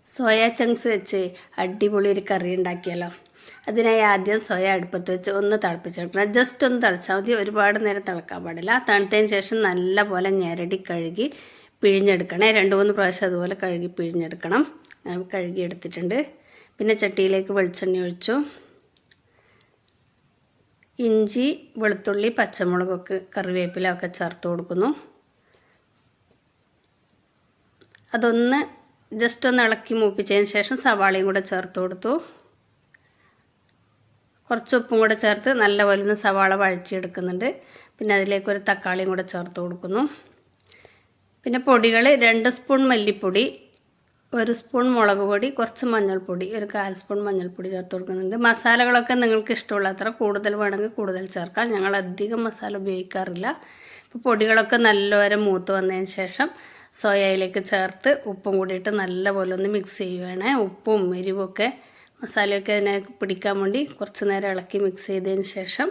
Soya chunks വെച്ച് അടിപൊളി ഒരു കറി ഉണ്ടാക്കിയല്ലോ. അതിനായി ആദ്യം സോയ അടുപ്പത്ത് വെച്ച് ഒന്ന് തിളപ്പിച്ചെടുക്കണം. ജസ്റ്റ് ഒന്ന് തിളച്ചാൽ മതി, ഒരുപാട് നേരം തിളക്കാൻ പാടില്ല. തണുത്തതിന് ശേഷം നല്ല പോലെ ഞെരടി കഴുകി പിഴിഞ്ഞെടുക്കണേ. 2-3 പ്രാവശ്യം അതുപോലെ കഴുകി പിഴിഞ്ഞെടുക്കണം. കഴുകി എടുത്തിട്ടുണ്ട്. പിന്നെ ചട്ടിയിലേക്ക് വെളിച്ചെണ്ണ ഒഴിച്ചു. ഇഞ്ചി, വെളുത്തുള്ളി, പച്ചമുളകൊക്കെ കറിവേപ്പില ഒക്കെ ചേർത്ത് കൊടുക്കുന്നു. അതൊന്ന് ജസ്റ്റ് ഒന്ന് ഇളക്കി മൂപ്പിച്ചതിന് ശേഷം സവാളയും കൂടെ ചേർത്ത് കൊടുത്തു. കുറച്ച് ഉപ്പും കൂടെ ചേർത്ത് നല്ലപോലെ ഒന്ന് സവാള വഴറ്റിയെടുക്കുന്നുണ്ട്. പിന്നെ അതിലേക്ക് ഒരു തക്കാളിയും കൂടെ ചേർത്ത് കൊടുക്കുന്നു. പിന്നെ പൊടികൾ 2 സ്പൂൺ മല്ലിപ്പൊടി, 1 സ്പൂൺ മുളക് പൊടി, കുറച്ച് മഞ്ഞൾപ്പൊടി, ഒരു 1/4 സ്പൂൺ മഞ്ഞൾപ്പൊടി ചേർത്ത് കൊടുക്കുന്നുണ്ട്. മസാലകളൊക്കെ നിങ്ങൾക്ക് ഇഷ്ടമുള്ള അത്ര കൂടുതൽ വേണമെങ്കിൽ കൂടുതൽ ചേർക്കാം. ഞങ്ങൾ അധികം മസാല ഉപയോഗിക്കാറില്ല. ഇപ്പോൾ പൊടികളൊക്കെ നല്ലപോലെ മൂത്ത് വന്നതിന് ശേഷം സോയയിലേക്ക് ചേർത്ത് ഉപ്പും കൂടിയിട്ട് നല്ലപോലെ ഒന്ന് മിക്സ് ചെയ്യുകയാണ്. ഉപ്പും എരിവൊക്കെ മസാലയൊക്കെ അതിനകത്ത് പിടിക്കാൻ വേണ്ടി കുറച്ച് നേരം ഇളക്കി മിക്സ് ചെയ്തതിന് ശേഷം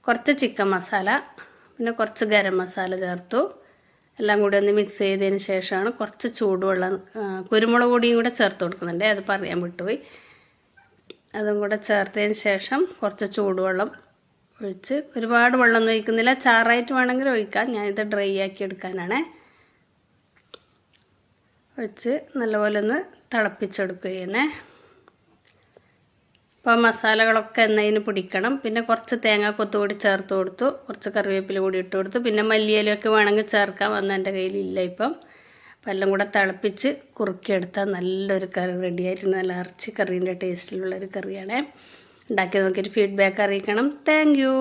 കുറച്ച് ചിക്കൻ മസാല, പിന്നെ കുറച്ച് ഗരം മസാല ചേർത്തു. എല്ലാം കൂടി ഒന്ന് മിക്സ് ചെയ്തതിന് ശേഷമാണ് കുറച്ച് ചൂടുവെള്ളം, കുരുമുളക് പൊടിയും കൂടെ ചേർത്ത് കൊടുക്കുന്നുണ്ട്, അത് പറയാൻ വിട്ടുപോയി. അതും കൂടെ ചേർത്തതിന് ശേഷം കുറച്ച് ചൂടുവെള്ളം ഒഴിച്ച്, ഒരുപാട് വെള്ളമൊന്നും ഒഴിക്കുന്നില്ല, ചാറായിട്ട് വേണമെങ്കിൽ ഒഴിക്കാം. ഞാനിത് ഡ്രൈ ആക്കി എടുക്കാനാണ്. ഒഴിച്ച് നല്ലപോലെ ഒന്ന് തിളപ്പിച്ചെടുക്കുകയാണ്. അപ്പോൾ മസാലകളൊക്കെ എന്നതിന് പിടിക്കണം. പിന്നെ കുറച്ച് തേങ്ങാക്കൊത്ത് കൂടി ചേർത്ത് കൊടുത്തു, കുറച്ച് കറിവേപ്പില കൂടി ഇട്ട് കൊടുത്തു. പിന്നെ മല്ലിയിലൊക്കെ വേണമെങ്കിൽ ചേർക്കാം, വന്ന് എൻ്റെ കയ്യിലില്ല ഇപ്പം. അപ്പം എല്ലാം കൂടെ തിളപ്പിച്ച് കുറുക്കിയെടുത്താൽ നല്ലൊരു കറി റെഡിയായിട്ടുണ്ട്. നല്ല ഇറച്ചി കറീൻ്റെ ടേസ്റ്റിലുള്ളൊരു കറിയാണ്. ഉണ്ടാക്കി നോക്കിയിട്ട് ഫീഡ്ബാക്ക് അറിയിക്കണം. Thank you.